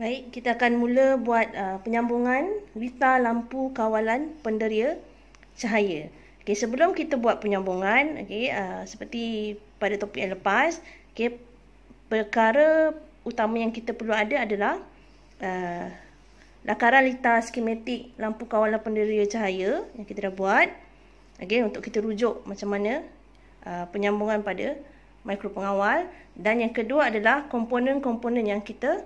Baik, kita akan mula buat penyambungan lita lampu kawalan penderia cahaya. Okey, sebelum kita buat penyambungan, okey, seperti pada topik yang lepas, okey, perkara utama yang kita perlu ada adalah lakaran lita skematik lampu kawalan penderia cahaya yang kita dah buat. Okey, untuk kita rujuk macam mana penyambungan pada mikro pengawal. Dan yang kedua adalah komponen-komponen yang kita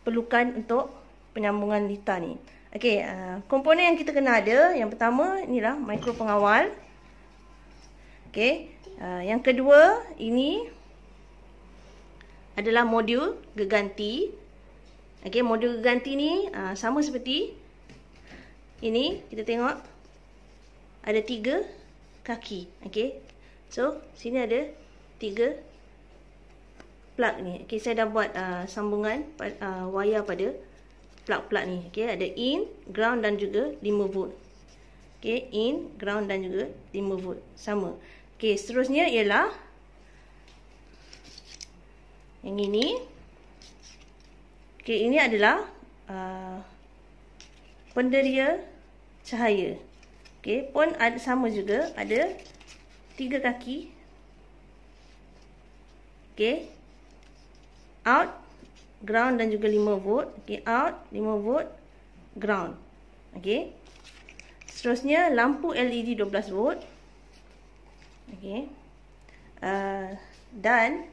perlukan untuk penyambungan lita ni. Okey, komponen yang kita kena ada, yang pertama inilah mikro pengawal. Okey, yang kedua ini adalah modul geganti. Okey, modul geganti ni sama seperti ini. Kita tengok ada 3 kaki. Okey, so sini ada 3 plug ni. Okey, saya dah buat sambungan wayar pada plug-plug ni. Okey, ada in, ground dan juga 5 volt. Okey, in, ground dan juga 5 volt. Sama. Okey, seterusnya ialah yang ini. Okey, ini adalah penderia cahaya. Okey, pun ada sama juga, ada 3 kaki. Okey, out, ground dan juga 5 volt. Okey, out, 5 volt, ground. Okey. Seterusnya lampu LED 12 volt. Okey. Dan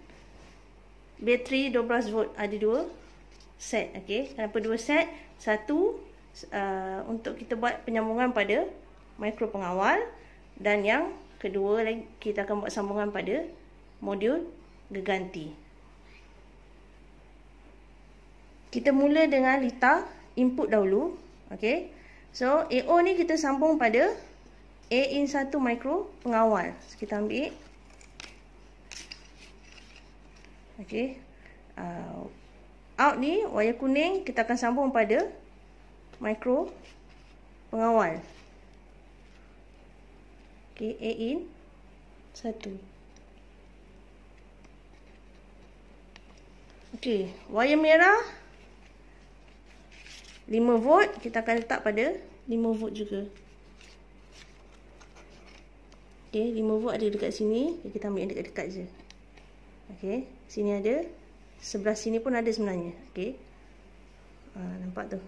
bateri 12 volt, ada 2 set. Okey. Kenapa 2 set? Satu untuk kita buat penyambungan pada mikro pengawal, dan yang kedua lagi kita akan buat sambungan pada modul geganti. Kita mula dengan lita input dahulu. Okey. So, AO ni kita sambung pada A-in 1 mikro pengawal. So, kita ambil. Okey. Out ni, wayar kuning, kita akan sambung pada mikro pengawal. Okey, A-in 1. Okey, wayar merah 5 volt, kita akan letak pada 5 volt juga. Okey, 5 volt ada dekat sini. Kita ambil yang dekat-dekat je. Okey, sini ada. Sebelah sini pun ada sebenarnya. Okey. Nampak tu.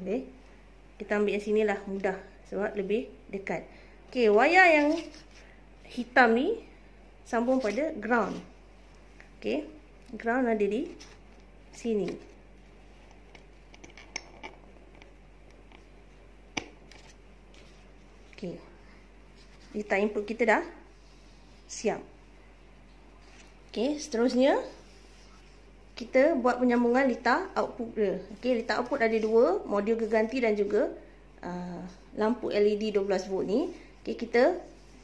Okey. Kita ambil yang sini lah, mudah sebab lebih dekat. Okey, wayar yang hitam ni sambung pada ground. Okey, ground ada di sini. Okey, lita input kita dah siap. Okey, seterusnya kita buat penyambungan lita output dia. Okey, lita output ada 2, modul geganti dan juga lampu LED 12 volt ni. Okey, kita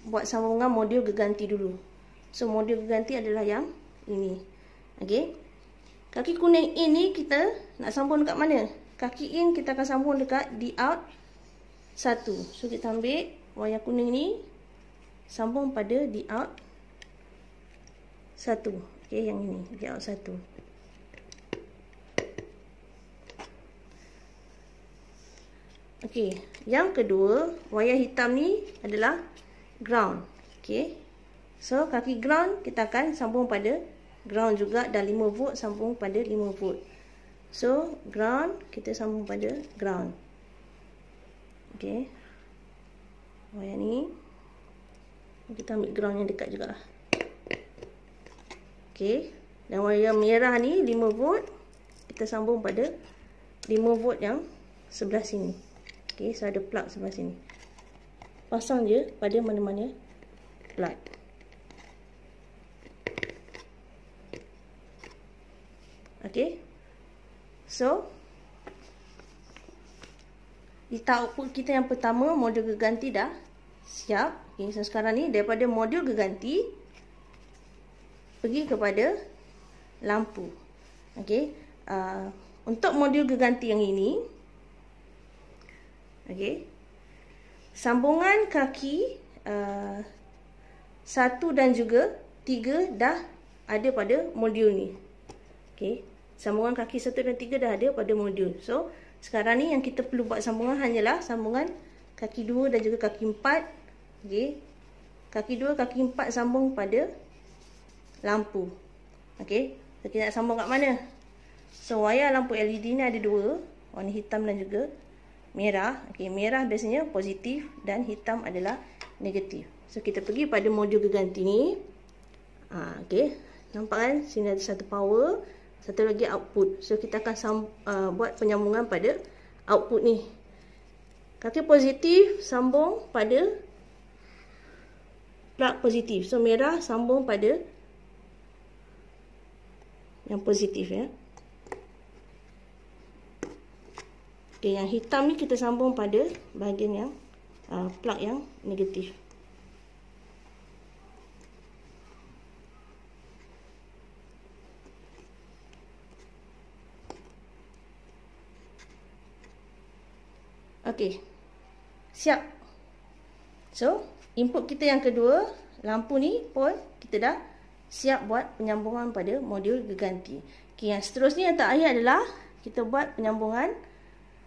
buat sambungan modul geganti dulu. So, modul geganti adalah yang ini. Okey, kaki kuning ini kita nak sambung dekat mana? Kaki in kita akan sambung dekat di out 1. So, kita ambil wayar kuning ni, sambung pada di out 1. Okey, yang ini, di out 1. Okey, yang kedua, wayar hitam ni adalah ground. Okey, so kaki ground kita akan sambung pada ground juga, dan 5 volt sambung pada 5 volt. So, ground kita sambung pada ground. Okey, wayar ni kita ambil ground yang dekat jugalah. Okey, dan wayar merah ni 5 volt kita sambung pada 5 volt yang sebelah sini. Okey, so ada plug sebelah sini. Pasang je pada mana-mana plug. Okey, so lita output kita yang pertama, modul geganti dah siap. Okay, so sekarang ni daripada modul geganti pergi kepada lampu. Okey, untuk modul geganti yang ini, okey, sambungan kaki 1 dan juga 3 dah ada pada modul ni. Okey, Sambungan kaki 1 dan 3 dah ada pada modul. So, sekarang ni yang kita perlu buat sambungan hanyalah sambungan kaki 2 dan juga kaki 4. Okey. Kaki 2, kaki 4 sambung pada lampu. Okey. So, kita nak sambung kat mana? So, wayar lampu LED ni ada 2, warna hitam dan juga merah. Okey, merah biasanya positif dan hitam adalah negatif. So, kita pergi pada modul geganti ni. Okey. Nampak kan? Sini ada satu power, satu lagi output. So, kita akan buat penyambungan pada output ni. Kaki positif sambung pada plug positif. So, merah sambung pada yang positif ya. Okay, yang hitam ni kita sambung pada bahagian yang plug yang negatif. Okey. Siap. So, input kita yang kedua, lampu ni pun kita dah siap buat penyambungan pada modul geganti. Okey, yang seterusnya yang terakhir adalah kita buat penyambungan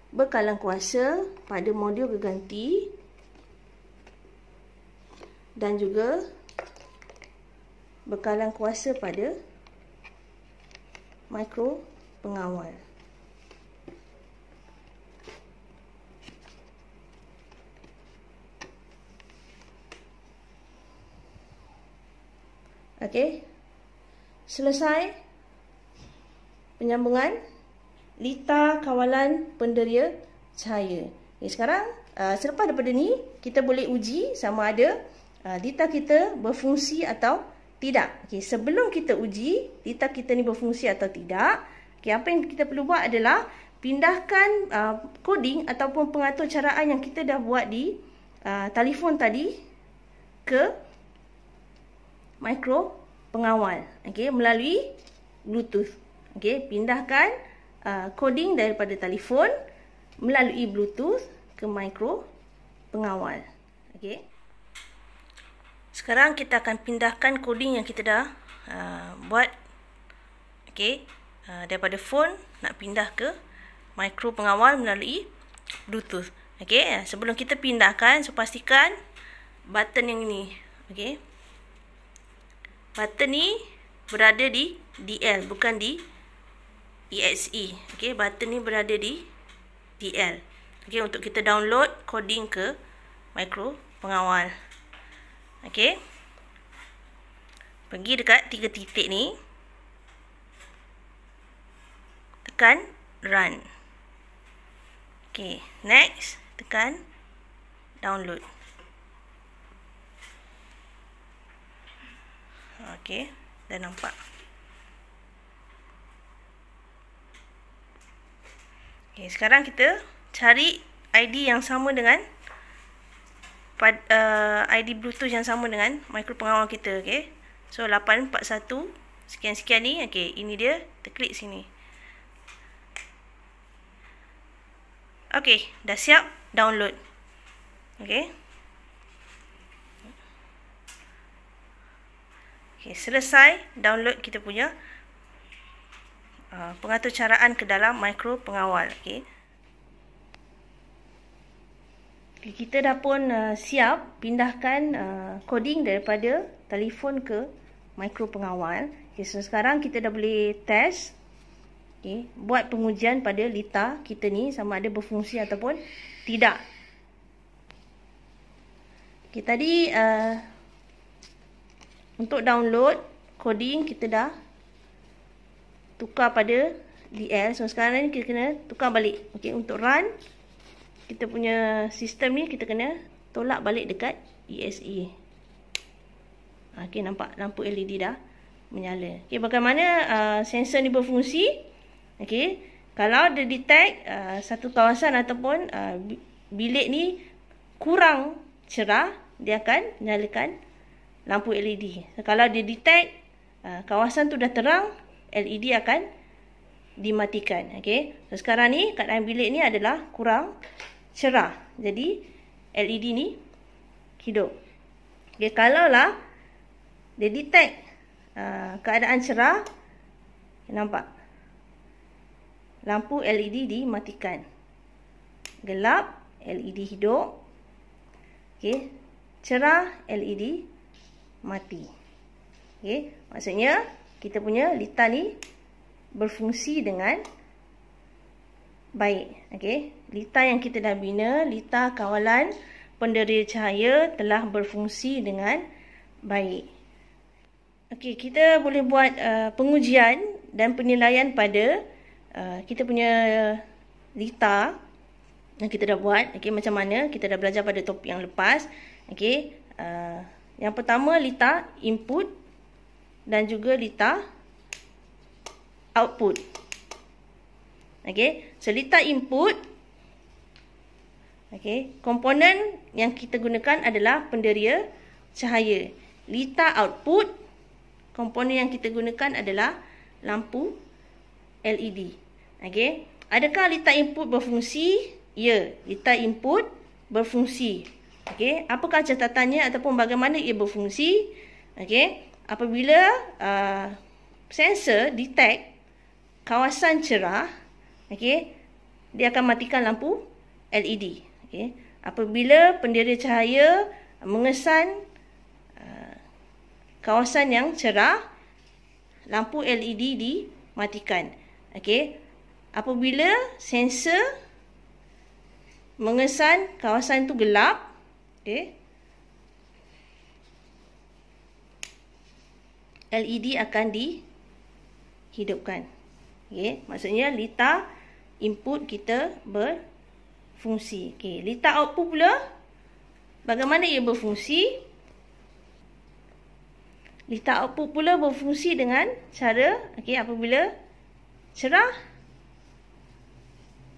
bekalan kuasa pada modul geganti dan juga bekalan kuasa pada mikro pengawal. Okey. Selesai penyambungan lita kawalan penderia cahaya. Okay, sekarang selepas daripada ni kita boleh uji sama ada lita kita berfungsi atau tidak. Okay, sebelum kita uji lita kita ni berfungsi atau tidak, okay, apa yang kita perlu buat adalah pindahkan coding ataupun pengatur caraan yang kita dah buat di telefon tadi ke mikro pengawal, okay, melalui Bluetooth. Okay, pindahkan coding daripada telefon melalui Bluetooth ke mikro pengawal. Okay. Sekarang kita akan pindahkan coding yang kita dah buat. Okay, daripada phone nak pindah ke mikro pengawal melalui Bluetooth. Okay, sebelum kita pindahkan, so pastikan button yang ini. Okay, button ni berada di DL, bukan di EXE. Okey, button ni berada di DL. Okey, untuk kita download coding ke mikro pengawal. Okey. Pergi dekat 3 titik ni. Tekan run. Okey, next tekan download. Okey, dah nampak. Okay, sekarang kita cari ID yang sama dengan ID Bluetooth yang sama dengan mikro pengawal kita. Okay, so 841 sekian-sekian ni. Okay, ini dia. Kita klik sini. Okay, dah siap download. Okay. Okay, selesai download kita punya pengatur caraan ke dalam mikro pengawal. Okay. Kita dah pun siap pindahkan coding daripada telefon ke mikro pengawal. Okay, so sekarang kita dah boleh test, okay, buat pengujian pada lita kita ni sama ada berfungsi ataupun tidak. Okay, tadi untuk download coding kita dah tukar pada DL. So sekarang ni kita kena tukar balik. Okey, untuk run kita punya sistem ni kita kena tolak balik dekat ESA. Okey, nampak lampu LED dah menyala. Okey, bagaimana sensor ni berfungsi? Okey, kalau dia detect satu kawasan ataupun bilik ni kurang cerah, dia akan nyalakan lampu LED. So, kalau dia detect kawasan tu dah terang, LED akan dimatikan. Okey. So, sekarang ni keadaan bilik ni adalah kurang cerah. Jadi LED ni hidup. Okey, kalaulah dia detect keadaan cerah, nampak lampu LED dimatikan. Gelap, LED hidup. Okey, cerah, LED mati. Okey, maksudnya kita punya lita ni berfungsi dengan baik. Okey, lita yang kita dah bina, lita kawalan penderia cahaya telah berfungsi dengan baik. Okey, kita boleh buat pengujian dan penilaian pada kita punya lita yang kita dah buat. Okey, macam mana kita dah belajar pada topik yang lepas. Okey, yang pertama lita input dan juga lita output. Okey, so lita input, okey, komponen yang kita gunakan adalah penderia cahaya. Lita output, komponen yang kita gunakan adalah lampu LED. Okey, adakah lita input berfungsi? Ya, lita input berfungsi. Okey, apakah catatannya ataupun bagaimana ia berfungsi? Okey, apabila sensor detect kawasan cerah, okey, dia akan matikan lampu LED. Okey, apabila penderia cahaya mengesan kawasan yang cerah, lampu LED dimatikan. Okey, apabila sensor mengesan kawasan itu gelap, okey, LED akan dihidupkan. Okey, maksudnya lita input kita berfungsi. Okey, lita output pula, bagaimana ia berfungsi? Lita output pula berfungsi dengan cara, okey, apabila cerah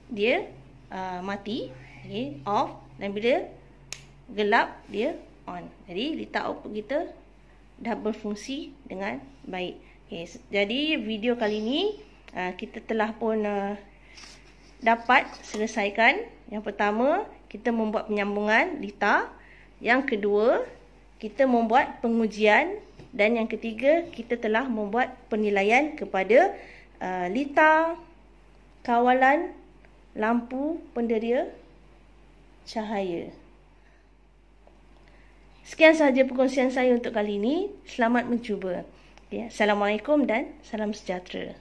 dia mati, okey, off, dan bila gelap dia on. Jadi lita output kita dah berfungsi dengan baik. Okay, jadi video kali ini kita telah pun dapat selesaikan. Yang pertama, kita membuat penyambungan lita. Yang kedua, kita membuat pengujian. Dan yang ketiga, kita telah membuat penilaian kepada lita kawalan lampu penderia cahaya. Sekian sahaja perkongsian saya untuk kali ini. Selamat mencuba. Assalamualaikum dan salam sejahtera.